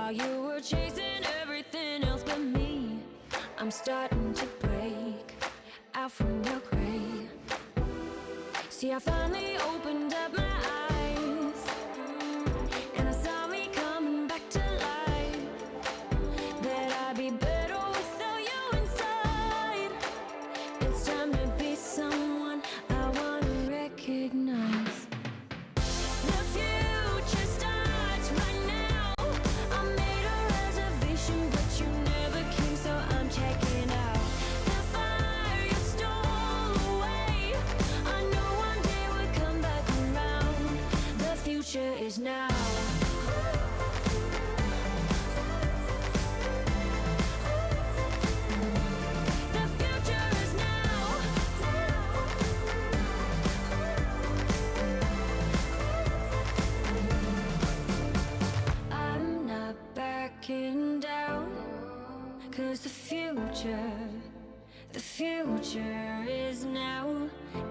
While you were chasing everything else but me, I'm starting to break out from your gray. See, I finally opened up my eyes, and I saw me coming back to life. That I'd be better without you inside. It's time to be someone I wanna recognize. The future starts right now. I made a reservation, but you never came, so I'm checking out. The fire you stole away, I know one day we'll come back around. The future is now. The future is now. I'm not backing down, 'cause the future is now.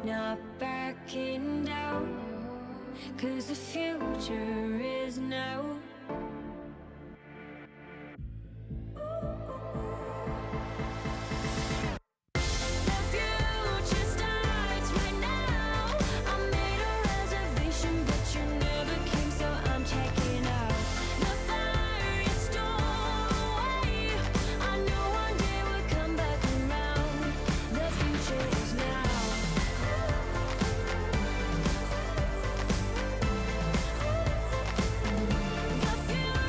Not backing down, 'cause the future is now. The future starts right now. I made a reservation, but you never came, so I'm checking out. The fire you stole away, I know one day we'll come back around. The future is now. The future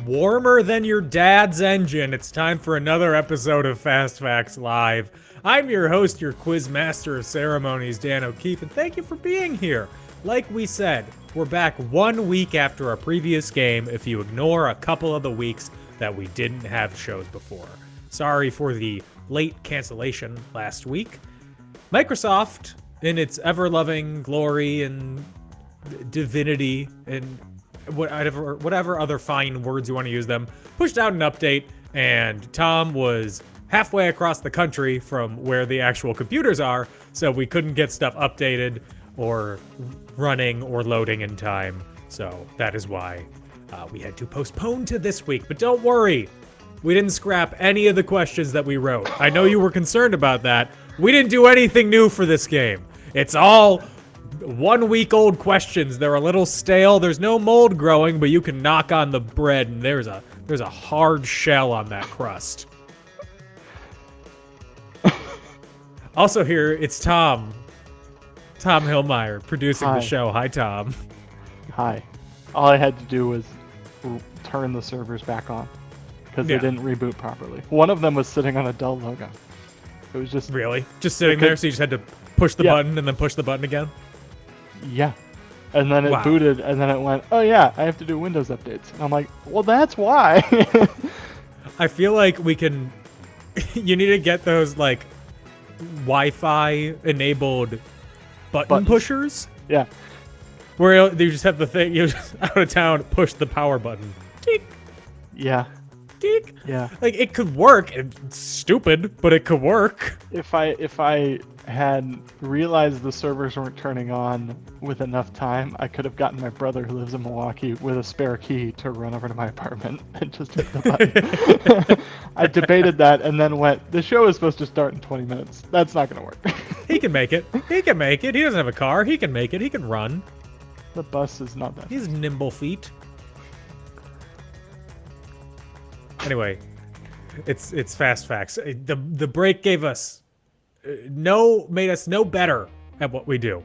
Warmer than your dad's engine. It's time for another episode of Fast Facts Live. I'm your host, your quiz master of ceremonies, Dan O'Keefe, and thank you for being here. Like we said, we're back 1 week after our previous game if you ignore a couple of the weeks that we didn't have shows before. Sorry for the late cancellation last week. Microsoft, in its ever-loving glory and divinity and whatever other fine words you want to use them, pushed out an update, and Tom was halfway across the country from where the actual computers are, so we couldn't get stuff updated or running or loading in time. So that is why we had to postpone to this week. But don't worry, we didn't scrap any of the questions that we wrote. I know you were concerned about that. We didn't do anything new for this game. It's all 1 week old questions. They're a little stale. There's no mold growing, but you can knock on the bread and there's a hard shell on that crust. Also here, it's Tom. Tom Hillmeyer producing Hi. the show. Hi, Tom. Hi. All I had to do was turn the servers back on because Yeah. they didn't reboot properly. One of them was sitting on a Dell logo. It was just Really? Just sitting Because- there, so you just had to push the Yeah. button and then push the button again? yeah. And then it Wow. booted, and then it went, oh yeah, I have to do Windows updates. And I'm like, well, that's why. I feel like we can... you need to get those, like, Wi-Fi enabled button Buttons. pushers. yeah. Where you just have the thing, you just out of town, push the power button. Tick, Yeah. tick. Yeah. Like, it could work. It's stupid, but it could work. If I had realized the servers weren't turning on with enough time, I could have gotten my brother who lives in Milwaukee with a spare key to run over to my apartment and just hit the button. I debated that and then went, the show is supposed to start in 20 minutes. That's not going to work. He can make it. He can make it. He doesn't have a car. He can make it. He can run. The bus is not that. He's nimble feet. Anyway, it's fast facts. The break gave us made us no better at what we do.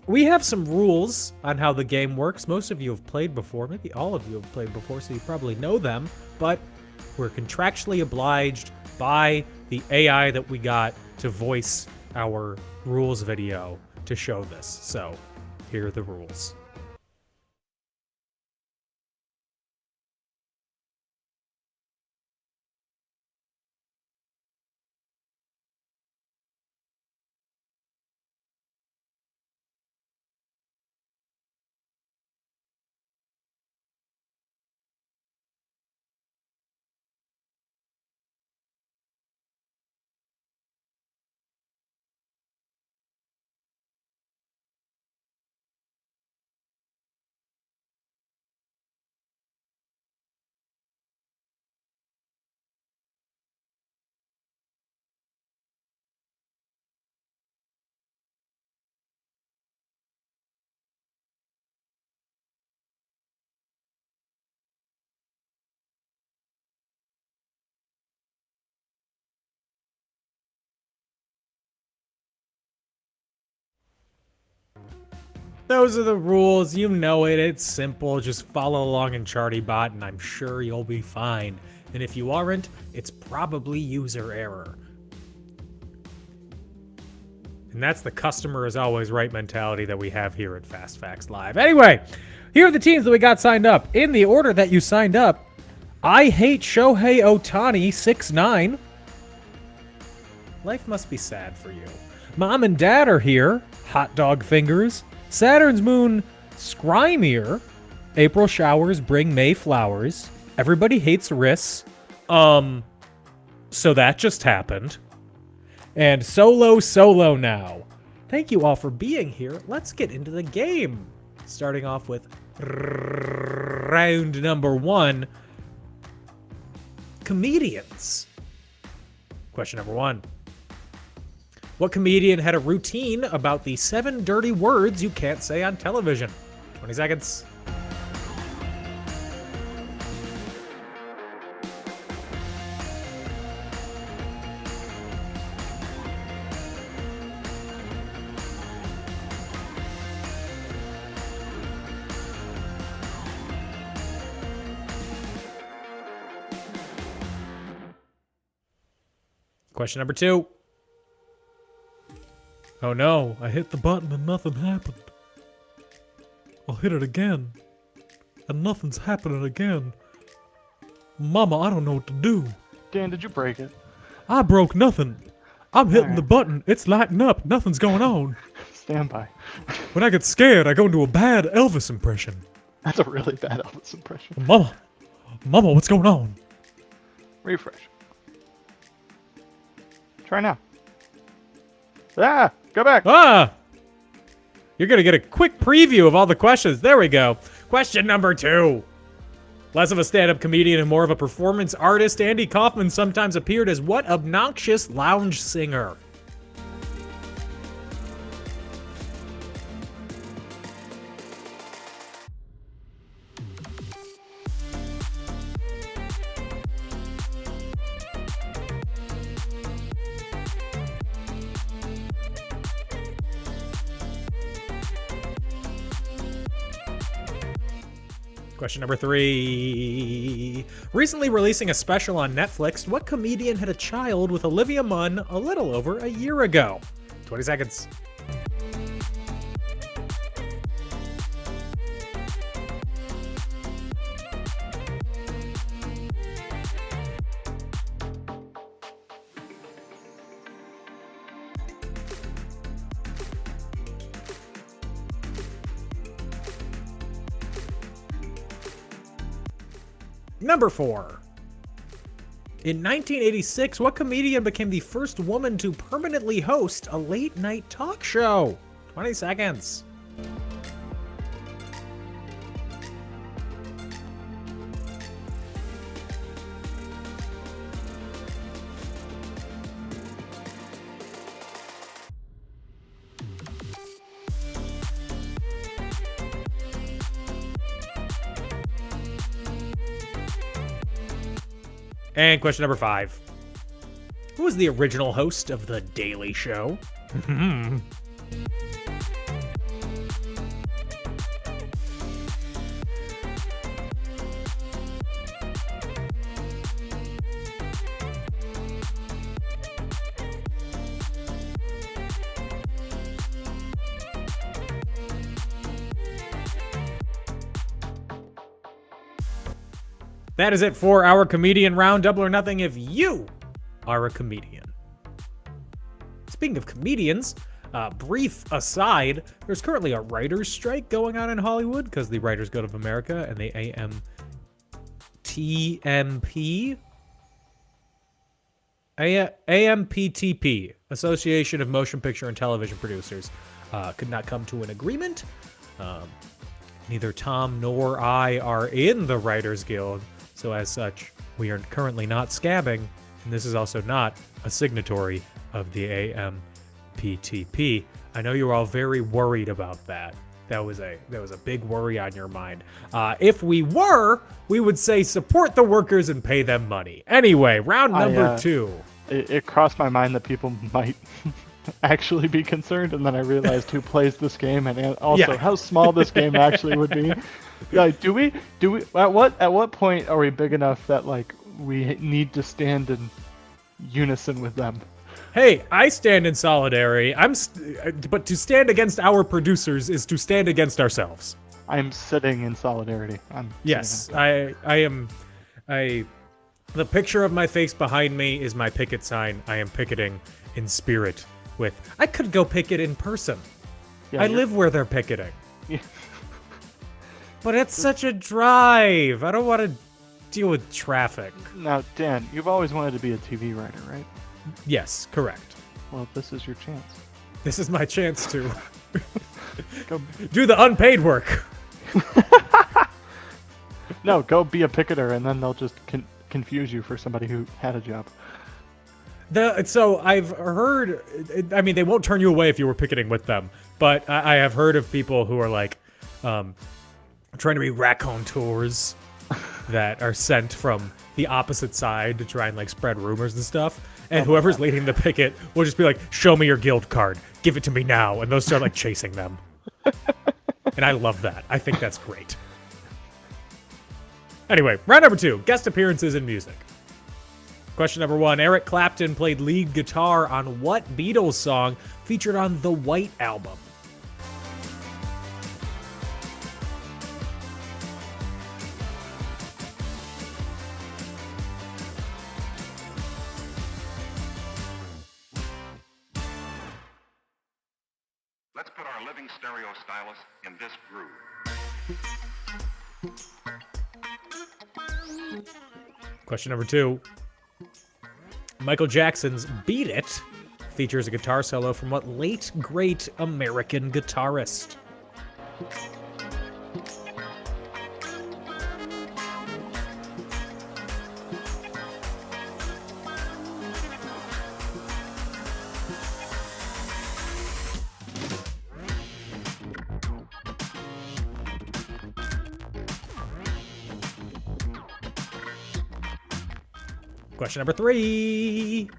We have some rules on how the game works. Most of you have played before. Maybe all of you have played before, so you probably know them. But we're contractually obliged by the AI that we got to voice our rules video to show this. So here are the rules. Those are the rules. You know it. It's simple. Just follow along in ChartyBot, and I'm sure you'll be fine. And if you aren't, it's probably user error. And that's the customer is always right mentality that we have here at Fast Facts Live. Anyway, here are the teams that we got signed up. In the order that you signed up, I Hate Shohei Ohtani 6'9". Life must be sad for you. Mom and Dad are here. Hot Dog Fingers. Saturn's Moon Scrimier. April showers bring May flowers. Everybody hates Riss. So that just happened. And Solo now. Thank you all for being here. Let's get into the game. Starting off with round number 1. Comedians. Question number 1. What comedian had a routine about the 7 dirty words you can't say on television? 20 seconds. Question number 2. Oh no, I hit the button and nothing happened. I'll hit it again. And nothing's happening again. Mama, I don't know what to do. Dan, did you break it? I broke nothing. I'm hitting Alright. the button. It's lighting up. Nothing's going on. Stand by. When I get scared, I go into a bad Elvis impression. That's a really bad Elvis impression. Mama, what's going on? Refresh. Try now. Ah! Go back! Ah! You're going to get a quick preview of all the questions. There we go. Question number 2. Less of a stand-up comedian and more of a performance artist, Andy Kaufman sometimes appeared as what obnoxious lounge singer? Question number 3. Recently releasing a special on Netflix, what comedian had a child with Olivia Munn a little over a year ago? 20 seconds. Number 4. In 1986, what comedian became the first woman to permanently host a late-night talk show? 20 seconds. And question number 5. Who was the original host of The Daily Show? That is it for our comedian round. Double or nothing if you are a comedian. Speaking of comedians, brief aside, there's currently a writer's strike going on in Hollywood because the Writers Guild of America and the AMPTP, Association of Motion Picture and Television Producers, could not come to an agreement. Neither Tom nor I are in the Writers Guild. So as such, we are currently not scabbing, and this is also not a signatory of the AMPTP. I know you're all very worried about that. That was a big worry on your mind. If we were, we would say support the workers and pay them money. Anyway, round number 2. It crossed my mind that people might actually be concerned, and then I realized who plays this game and also how small this game actually would be. Like, do we at what point are we big enough that like we need to stand in unison with them? Hey, I stand in solidarity. But to stand against our producers is to stand against ourselves. I'm sitting in solidarity. Yes, I am. The picture of my face behind me is my picket sign. I am picketing in spirit. I could go picket in person. Yeah, I live where they're picketing. Yeah. But it's such a drive. I don't want to deal with traffic. Now, Dan, you've always wanted to be a TV writer, right? Yes, correct. Well, this is your chance. This is my chance to Go. do the unpaid work. No, go be a picketer, and then they'll just confuse you for somebody who had a job. So I've heard, I mean, they won't turn you away if you were picketing with them, but I have heard of people who are like trying to be raconteurs that are sent from the opposite side to try and like spread rumors and stuff. And whoever's leading the picket will just be like, show me your guild card. Give it to me now. And they'll start like chasing them. And I love that. I think that's great. Anyway, round number 2, guest appearances in music. Question number 1, Eric Clapton played lead guitar on what Beatles song featured on the White Album? Let's put our living stereo stylus in this groove. Question number 2. Michael Jackson's Beat It features a guitar solo from what late, great American guitarist? Question number 3.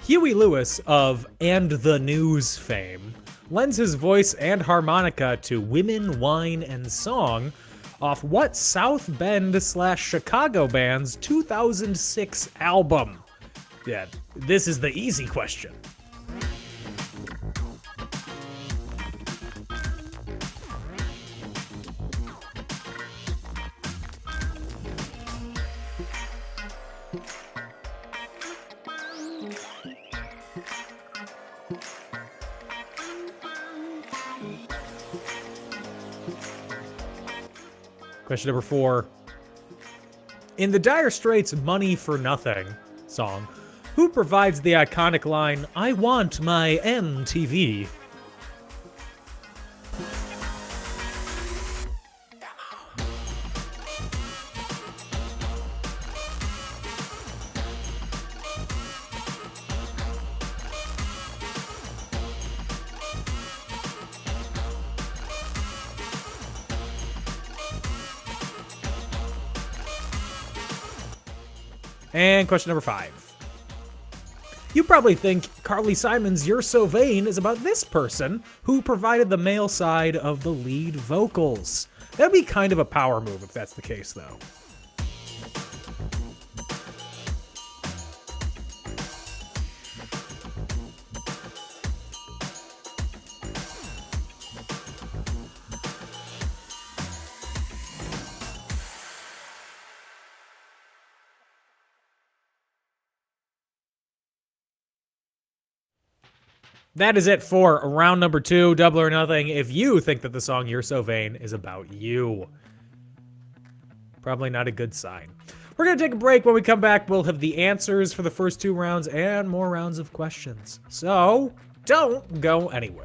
Huey Lewis of And the News fame lends his voice and harmonica to Women, Wine, and Song, off what South Bend / Chicago band's 2006 album? Yeah, this is the easy question. Question number 4. In the Dire Straits' Money for Nothing song, who provides the iconic line, "I want my MTV"? And question number 5. You probably think Carly Simon's "You're So Vain" is about this person who provided the male side of the lead vocals. That'd be kind of a power move if that's the case, though. That is it for round number 2, Double or Nothing. If you think that the song "You're So Vain" is about you, probably not a good sign. We're going to take a break. When we come back, we'll have the answers for the first 2 rounds and more rounds of questions. So don't go anywhere.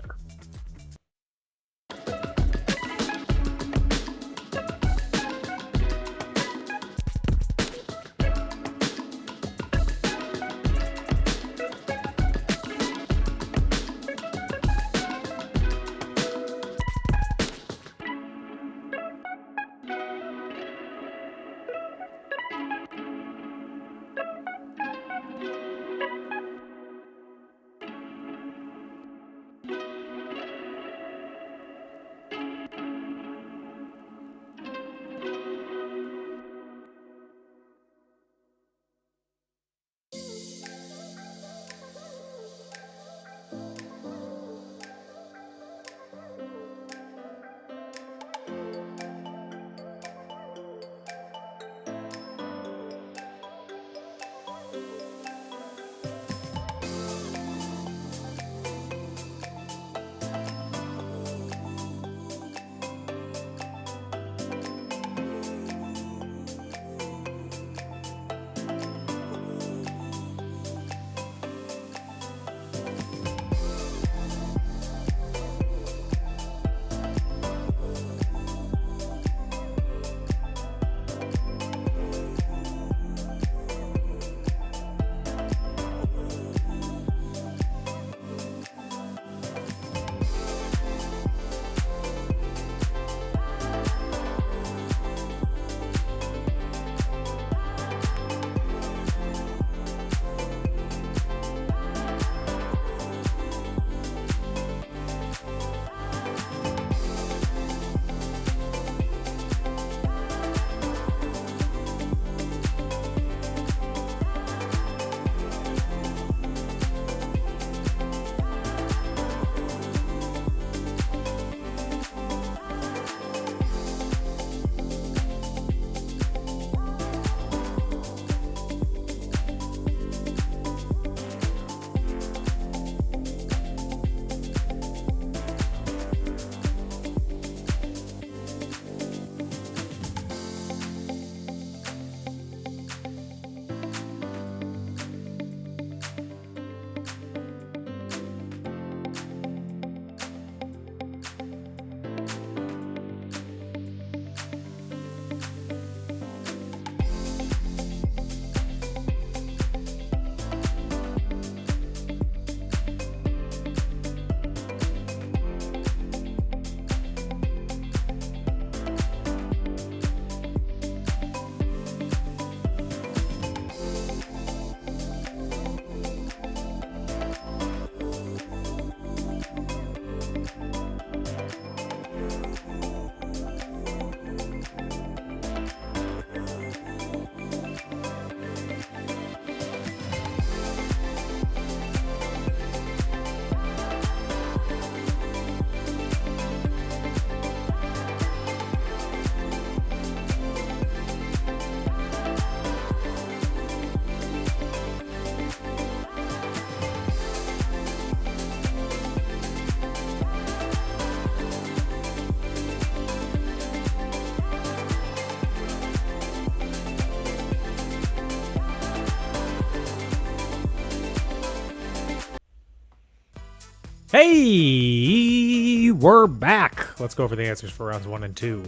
Hey, we're back. Let's go over the answers for rounds 1 and 2.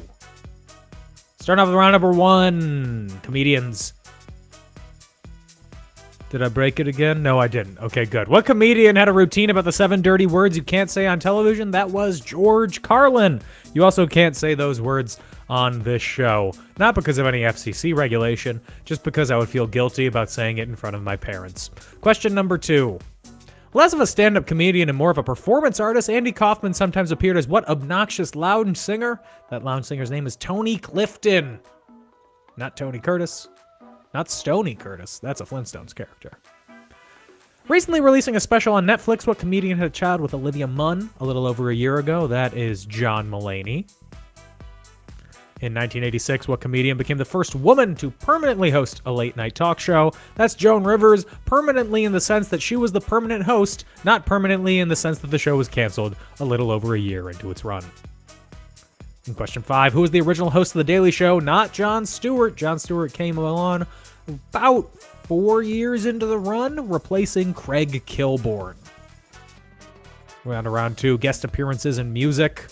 Starting off with round number 1, comedians. Did I break it again? No, I didn't. Okay, good. What comedian had a routine about the 7 dirty words you can't say on television? That was George Carlin. You also can't say those words on this show. Not because of any FCC regulation, just because I would feel guilty about saying it in front of my parents. Question number 2. Less of a stand-up comedian and more of a performance artist, Andy Kaufman sometimes appeared as what obnoxious loud singer? That loud singer's name is Tony Clifton. Not Tony Curtis. Not Stoney Curtis. That's a Flintstones character. Recently releasing a special on Netflix, what comedian had a child with Olivia Munn a little over a year ago? That is John Mulaney. In 1986, what comedian became the first woman to permanently host a late-night talk show? That's Joan Rivers, permanently in the sense that she was the permanent host, not permanently in the sense that the show was canceled a little over a year into its run. In question 5, who was the original host of The Daily Show? Not Jon Stewart. Jon Stewart came along about 4 years into the run, replacing Craig Kilborn. We're on to round 2, guest appearances in music.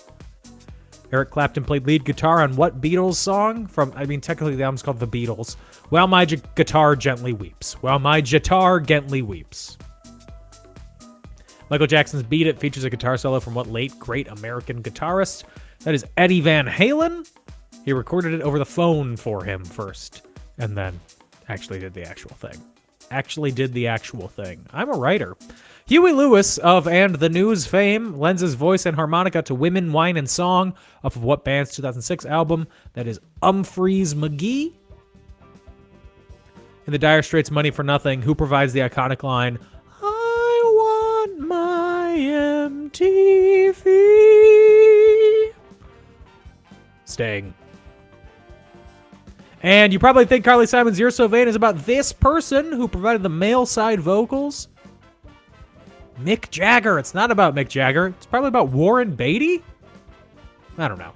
Eric Clapton played lead guitar on what Beatles song? Technically the album's called The Beatles. While My Guitar Gently Weeps. While My Guitar Gently Weeps. Michael Jackson's Beat It features a guitar solo from what late great American guitarist? That is Eddie Van Halen. He recorded it over the phone for him first, and then actually did the actual thing. I'm a writer. Huey Lewis of And the News fame lends his voice and harmonica to Women, Wine, and Song off of what band's 2006 album? That is Humphreys McGee. In the Dire Straits' Money for Nothing, who provides the iconic line, I want my MTV? Sting. And you probably think Carly Simon's You're So Vain is about this person who provided the male side vocals. Mick Jagger. It's not about Mick Jagger. It's probably about Warren Beatty? I don't know.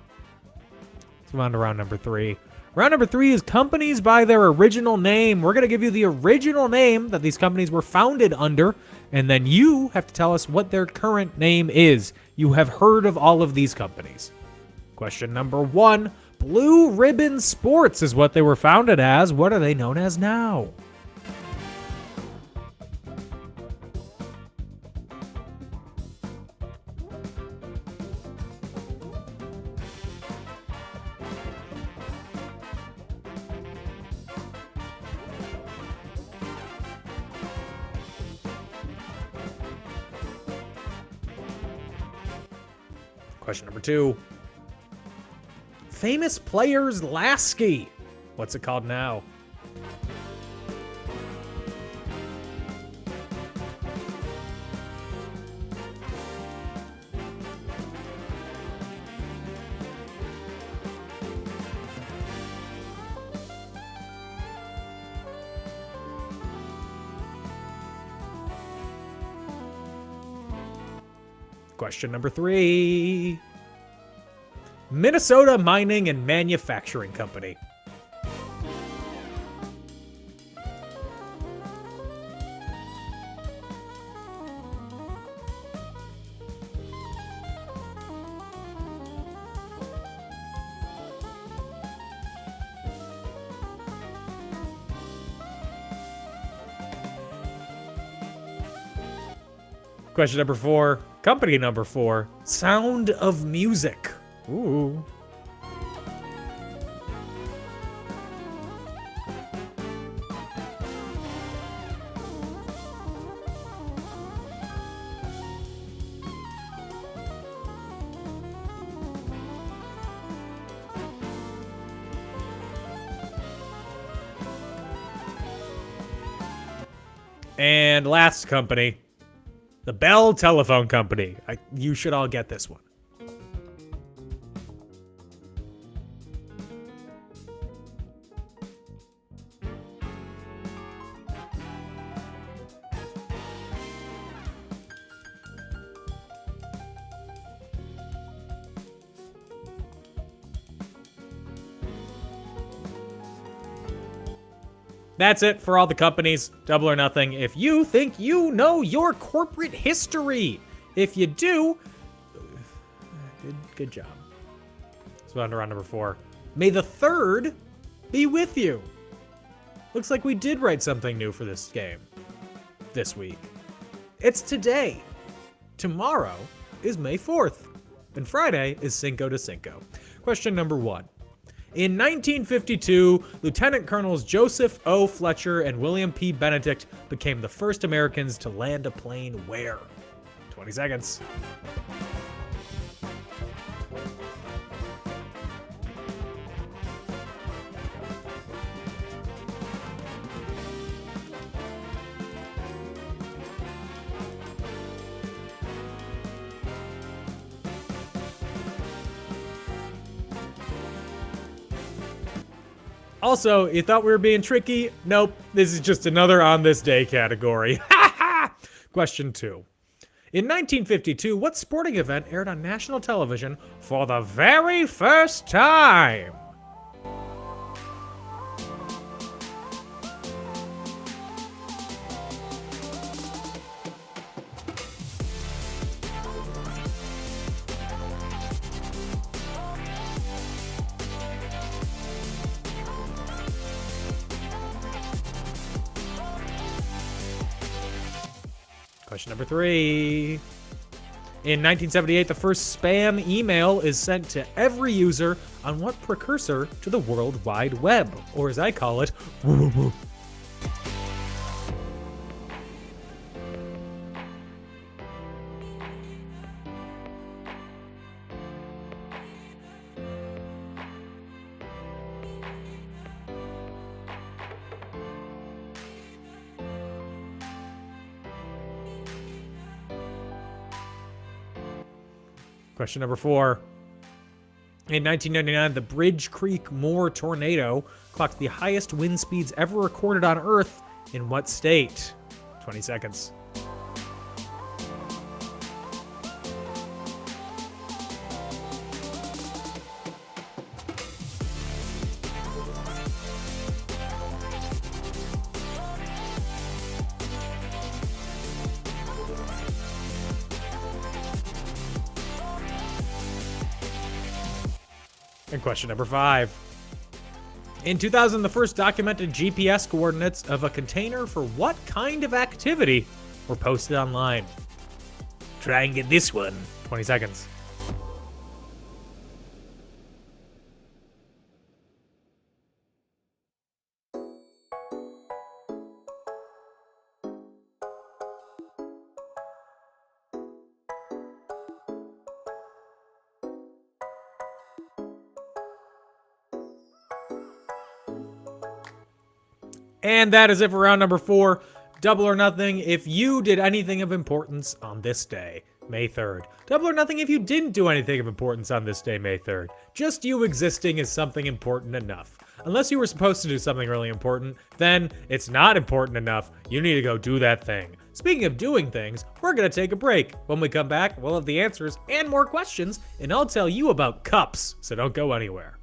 Let's move on to round number 3. Round number 3 is companies by their original name. We're going to give you the original name that these companies were founded under, and then you have to tell us what their current name is. You have heard of all of these companies. Question number 1. Blue Ribbon Sports is what they were founded as. What are they known as now? Question number 2. Famous Players Lasky. What's it called now? Question number 3. Minnesota Mining and Manufacturing Company. Question number 4. Company number 4. Sound of Music. Ooh. And last company, the Bell Telephone Company. You should all get this one. That's it for all the companies. Double or nothing. If you think you know your corporate history, If you do, good job. So on to round number 4. May the 3rd be with you. Looks like we did write something new for this game this week. It's today. Tomorrow is May 4th. And Friday is Cinco de Cinco. Question number 1. In 1952, Lieutenant Colonels Joseph O. Fletcher and William P. Benedict became the first Americans to land a plane where? 20 seconds. Also, you thought we were being tricky? Nope, this is just another on this day category. Question 2. In 1952, what sporting event aired on national television for the very first time? Question number 3. In 1978, the first spam email is sent to every user on what precursor to the World Wide Web, or as I call it, woo-woo-woo. Question number 4. In 1999, the Bridge Creek Moore tornado clocked the highest wind speeds ever recorded on Earth in what state? 20 seconds. And question number 5. In 2000, the first documented GPS coordinates of a container for what kind of activity were posted online? Try and get this one. 20 seconds. And that is it for round number 4. Double or nothing if you did anything of importance on this day, May 3rd. Double or nothing if you didn't do anything of importance on this day, May 3rd. Just you existing is something important enough. Unless you were supposed to do something really important, then it's not important enough. You need to go do that thing. Speaking of doing things, we're going to take a break. When we come back, we'll have the answers and more questions, and I'll tell you about cups, so don't go anywhere.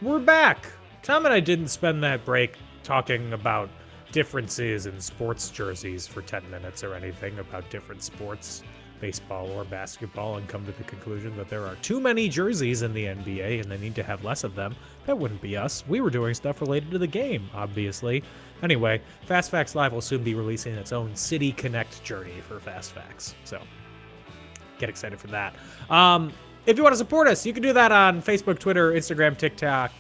We're back! Tom and I didn't spend that break talking about differences in sports jerseys for 10 minutes or anything about different sports, baseball or basketball, and come to the conclusion that there are too many jerseys in the NBA and they need to have less of them. That wouldn't be us. We were doing stuff related to the game, obviously. Anyway, Fast Facts Live will soon be releasing its own City Connect journey for Fast Facts, so get excited for that. If you want to support us, you can do that on Facebook, Twitter, Instagram, TikTok,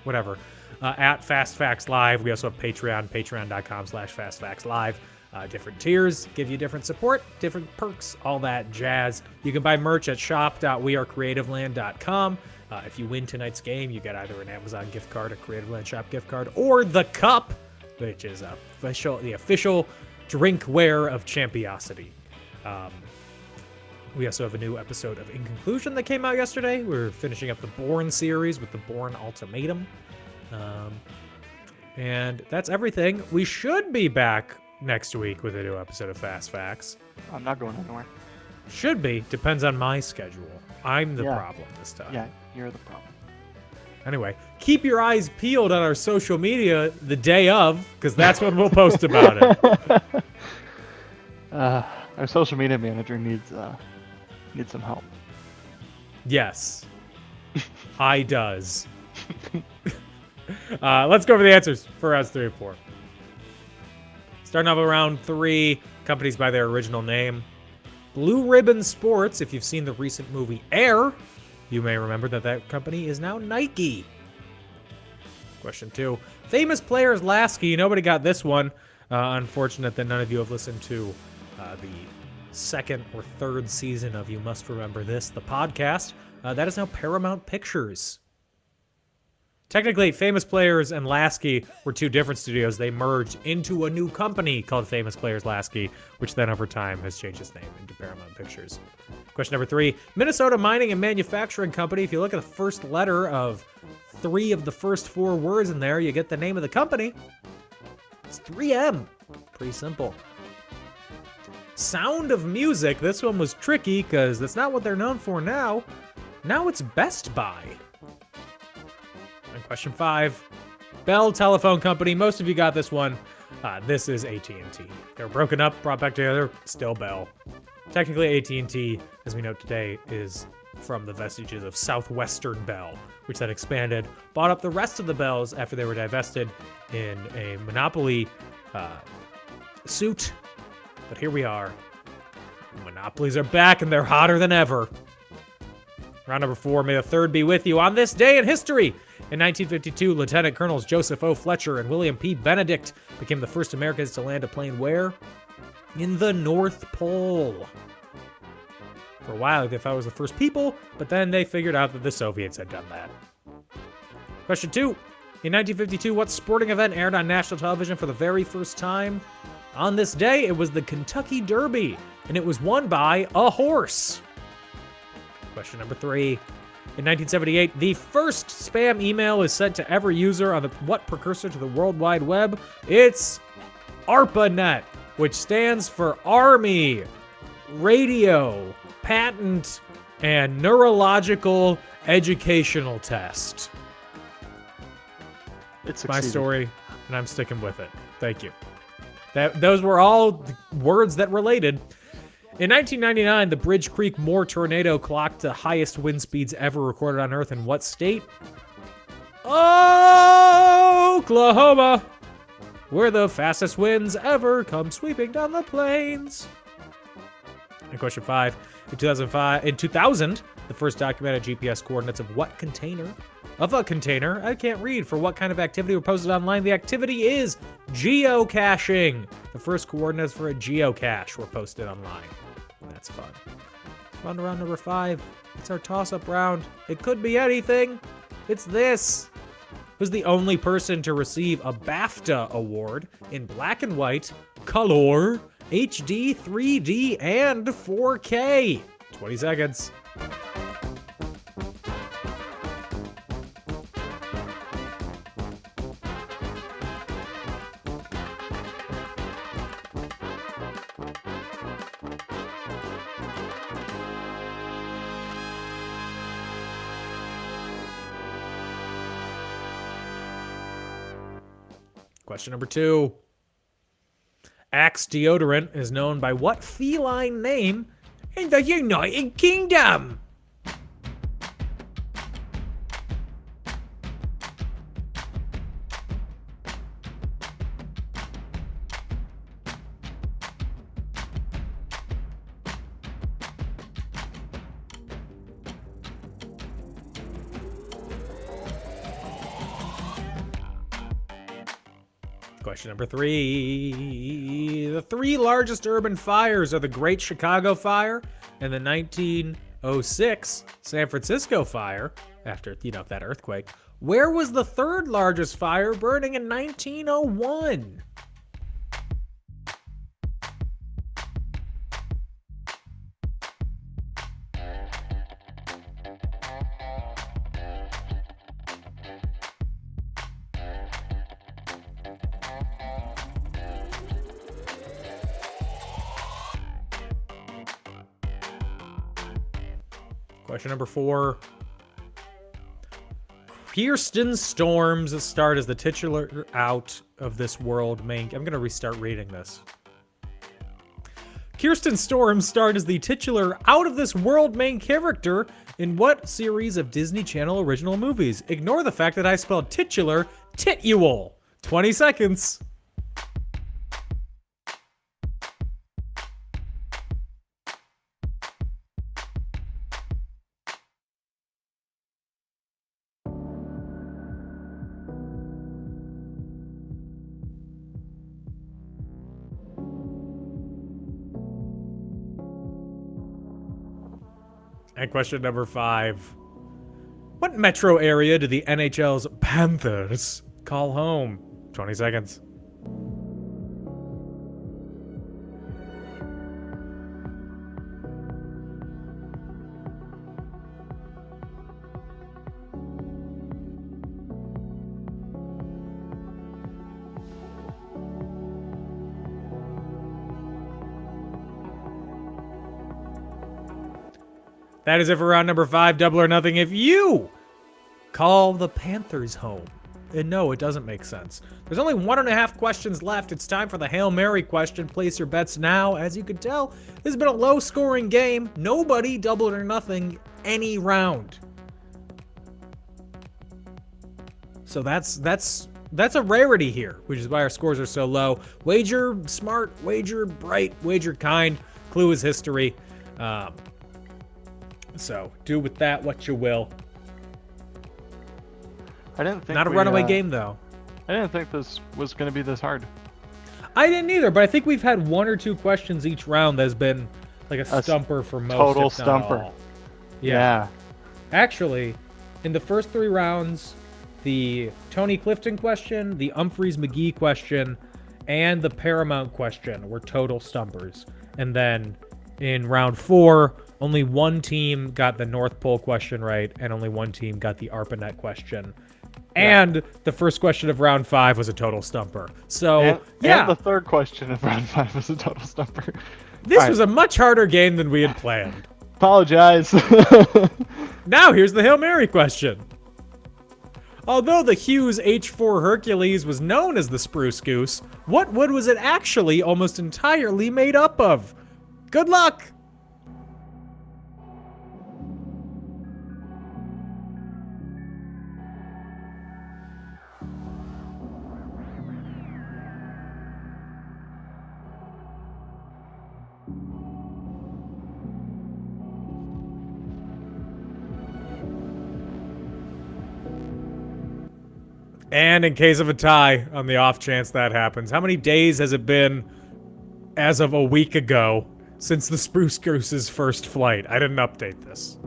whatever, at Fast Facts Live. We also have Patreon, patreon.com/FastFactsLive. Different tiers give you different support, different perks, all that jazz. You can buy merch at shop.wearecreativeland.com. If you win tonight's game, you get either an Amazon gift card, a Creative Land Shop gift card, or the cup, which is the official drinkware of Champiosity. We also have a new episode of In Conclusion that came out yesterday. We're finishing up the Bourne series with the Bourne Ultimatum. And that's everything. We should be back next week with a new episode of Fast Facts. I'm not going anywhere. Should be. Depends on my schedule. I'm the Yeah. problem this time. Yeah, you're the problem. Anyway, keep your eyes peeled on our social media the day of, because that's when we'll post about it. Our social media manager needs some help. Yes. I does. Let's go over the answers for rounds 3 and 4. Starting off with round 3, companies by their original name. Blue Ribbon Sports, if you've seen the recent movie Air, you may remember that company is now Nike. Question 2. Famous Players Lasky. Nobody got this one. Unfortunate that none of you have listened to the second or third season of You Must Remember This, the podcast. That is now Paramount Pictures. Technically, Famous Players and Lasky were two different studios. They merged into a new company called Famous Players Lasky, which then over time has changed its name into Paramount Pictures. Question number 3. Minnesota Mining and Manufacturing Company. If you look at the first letter of 3 of the first 4 words in there, you get the name of the company. It's 3M. Pretty simple. Sound of Music. This one was tricky because that's not what they're known for now. Now it's Best Buy. Question 5. Bell Telephone Company. Most of you got this one. This is AT&T. They were broken up, brought back together, still Bell. Technically, AT&T, as we know today, is from the vestiges of Southwestern Bell, which then expanded, bought up the rest of the Bells after they were divested in a monopoly suit. But here we are. Monopolies are back, and they're hotter than ever. Round number 4, may the 3rd be with you. On this day in history, in 1952, Lieutenant Colonels Joseph O. Fletcher and William P. Benedict became the first Americans to land a plane where? In the North Pole. For a while, they thought it was the first people, but then they figured out that the Soviets had done that. Question 2. In 1952, what sporting event aired on national television for the very first time? On this day, it was the Kentucky Derby, and it was won by a horse. Question number 3. In 1978, the first spam email is sent to every user on what precursor to the World Wide Web? It's ARPANET, which stands for Army, Radio, Patent, and Neurological Educational Test. It's my story, and I'm sticking with it. Thank you. Those were all words that related. In 1999, the Bridge Creek Moore tornado clocked the highest wind speeds ever recorded on Earth in what state? Oklahoma, where the fastest winds ever come sweeping down the plains. And question 5. In 2000, the first documented GPS coordinates of what container? Of a container, I can't read, for what kind of activity were posted online? The activity is geocaching. The first coordinates for a geocache were posted online. That's fun. On to round number 5. It's our toss-up round. It could be anything. It's this. Who's the only person to receive a BAFTA award in black and white, color, HD, 3D, and 4K? 20 seconds. Question number 2. Axe deodorant is known by what feline name in the United Kingdom? Question number 3. The 3 largest urban fires are the Great Chicago Fire and the 1906 San Francisco Fire, after, that earthquake. Where was the 3rd largest fire burning in 1901? Question number 4. Kirsten Storms starred as the titular out of this world main... I'm going to restart reading this. Kirsten Storms starred as the titular out of this world main character in what series of Disney Channel original movies? Ignore the fact that I spelled titular titual. 20 seconds. And question number 5. What metro area do the NHL's Panthers call home? 20 seconds. That is it for round number 5, double or nothing. If you call the Panthers home? And no, it doesn't make sense. There's only 1.5 questions left. It's time for the Hail Mary question. Place your bets now. As you can tell, this has been a low-scoring game. Nobody doubled or nothing any round. So that's a rarity here, which is why our scores are so low. Wager smart, wager bright, wager kind. Clue is history. So do with that what you will. I didn't think Not a runaway game, though. I didn't think this was going to be this hard. I didn't either, but I think we've had 1 or 2 questions each round that's been like a stumper for most. Total if not stumper. all. Yeah. Actually, in the first 3 rounds, the Tony Clifton question, the Humphreys McGee question, and the Paramount question were total stumpers. And then in round 4, only 1 team got the North Pole question right, and only 1 team got the ARPANET question. And the first question of round 5 was a total stumper. So, And yeah, the third question of round 5 was a total stumper. this was a much harder game than we had planned. Apologize. Now here's the Hail Mary question. Although the Hughes H4 Hercules was known as the Spruce Goose, what wood was it actually almost entirely made up of? Good luck! And in case of a tie, on the off chance that happens, how many days has it been as of a week ago since the Spruce Goose's first flight? I didn't update this.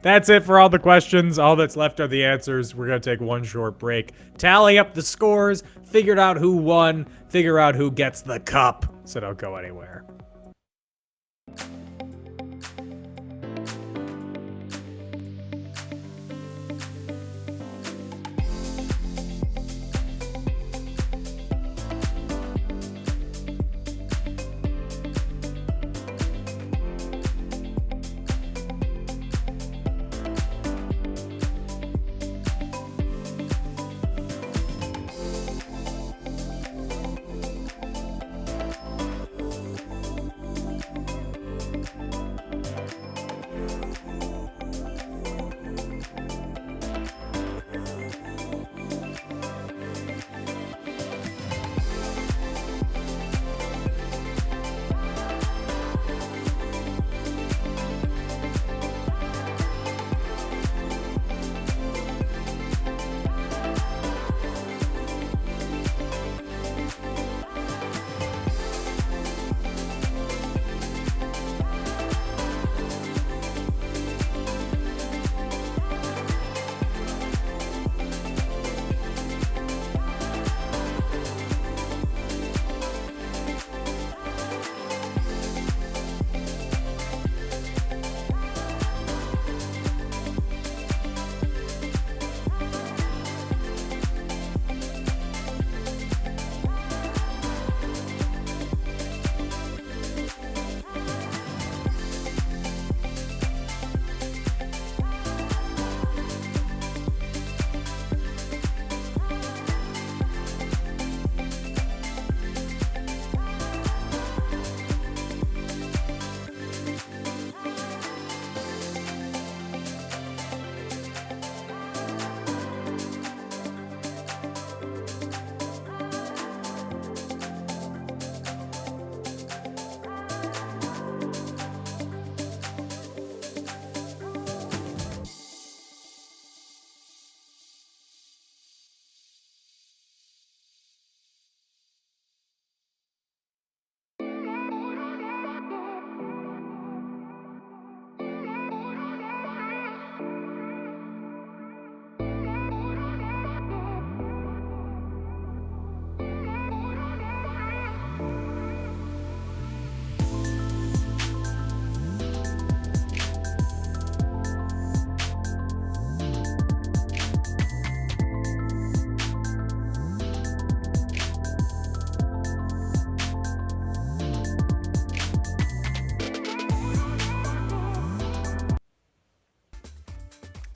That's it for all the questions. All that's left are the answers. We're going to take 1 short break, tally up the scores, figure out who won, figure out who gets the cup. So don't go anywhere.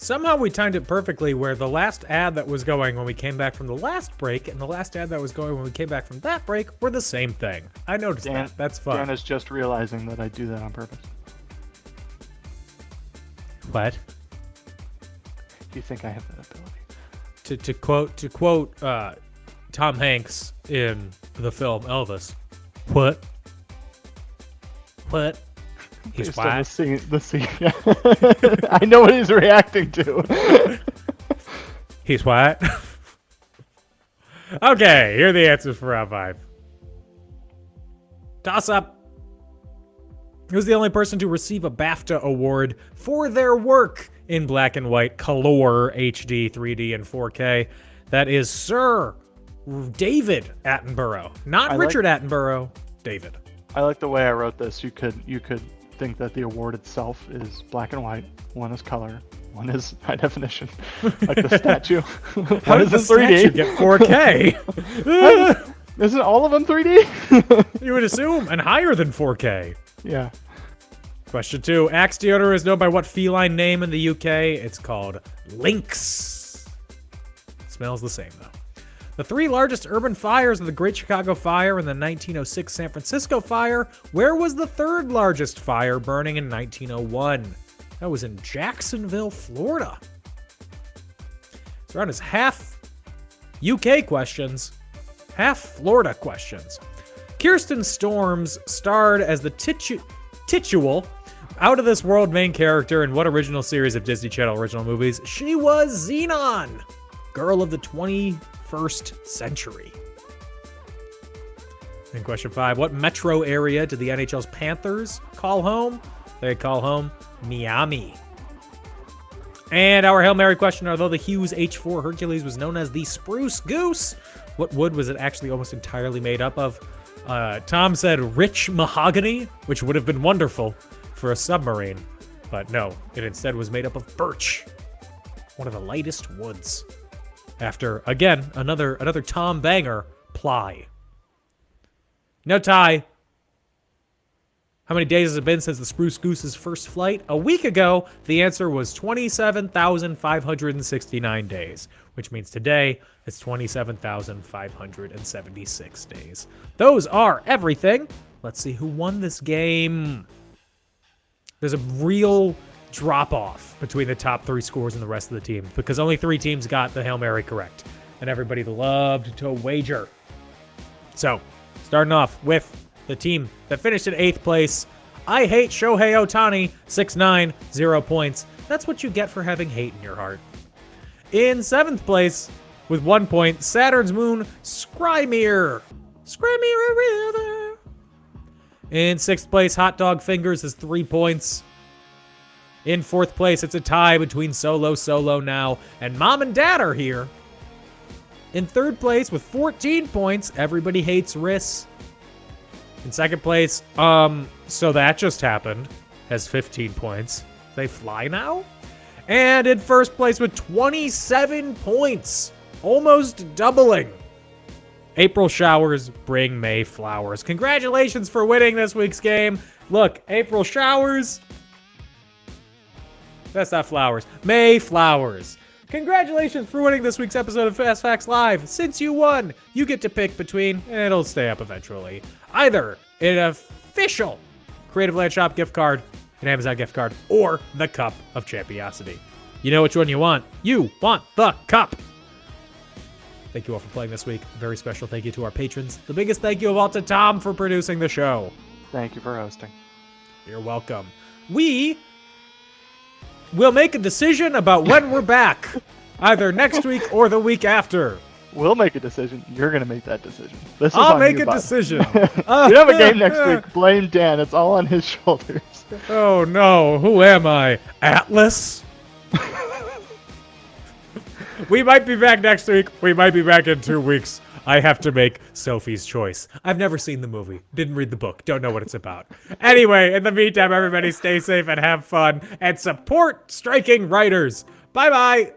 Somehow we timed it perfectly where the last ad that was going when we came back from the last break and the last ad that was going when we came back from that break were the same thing. I noticed that. That's fun. Dan is just realizing that I do that on purpose. What? Do you think I have that ability? To quote Tom Hanks in the film Elvis, what? He's Based on white. the scene. I know what he's reacting to. He's white. Okay, here are the answers for round 5. Toss up. Who's the only person to receive a BAFTA award for their work in black and white, color, HD, 3D, and 4K? That is Sir David Attenborough. Not Richard Attenborough, David. I like the way I wrote this. You could think that the award itself is black and white. One is color. One is high definition, like the statue. How did the statue get 4K? Isn't all of them 3D? You would assume, and higher than 4K. Yeah. Question 2. Axe deodorant is known by what feline name in the UK? It's called Lynx. Smells the same, though. The 3 largest urban fires are the Great Chicago Fire and the 1906 San Francisco Fire. Where was the 3rd largest fire burning in 1901? That was in Jacksonville, Florida. So around is half UK questions, half Florida questions. Kirsten Storms starred as the titular Out of This World main character in what original series of Disney Channel original movies? She was Xenon, girl of the 21st century. And question 5, what metro area did the NHL's Panthers call home? They call home Miami. And our Hail Mary question, although the Hughes H4 Hercules was known as the Spruce Goose, what wood was it actually almost entirely made up of? Tom said rich mahogany, which would have been wonderful for a submarine. But no, it instead was made up of birch, one of the lightest woods. After, again, another Tom banger, ply. No tie. How many days has it been since the Spruce Goose's first flight? A week ago, the answer was 27,569 days, which means today it's 27,576 days. Those are everything. Let's see who won this game. There's a real drop-off between the top 3 scores and the rest of the team because only 3 teams got the Hail Mary correct, and everybody loved to wager. So, starting off with the team that finished in 8th place. I hate Shohei Ohtani, 6'9", 0 points. That's what you get for having hate in your heart. In 7th place, with 1 point, Saturn's moon, Skrymir. Skrymir River. In 6th place, Hot Dog Fingers has 3 points. In 4th place, it's a tie between Solo Now and Mom and Dad are here. In 3rd place, with 14 points, Everybody Hates Riss. In 2nd place, So That Just Happened, has 15 points. They fly now? And in 1st place with 27 points, almost doubling. April showers bring May flowers. Congratulations for winning this week's game. Look, April showers. That's not flowers. May flowers. Congratulations for winning this week's episode of Fast Facts Live. Since you won, you get to pick between, and it'll stay up eventually, either an official Creative Land Shop gift card, an Amazon gift card, or the Cup of Champiosity. You know which one you want. You want the cup. Thank you all for playing this week. A very special thank you to our patrons. The biggest thank you of all to Tom for producing the show. Thank you for hosting. You're welcome. We will make a decision about when we're back, either next week or the week after. We'll make a decision. You're going to make that decision. This is I'll on make you, a bud. decision. We have a game next week. Blame Dan. It's all on his shoulders. Oh no, who am I? Atlas? We might be back next week. We might be back in 2 weeks. I have to make Sophie's Choice. I've never seen the movie. Didn't read the book. Don't know what it's about. Anyway, in the meantime, everybody stay safe and have fun and support striking writers. Bye-bye.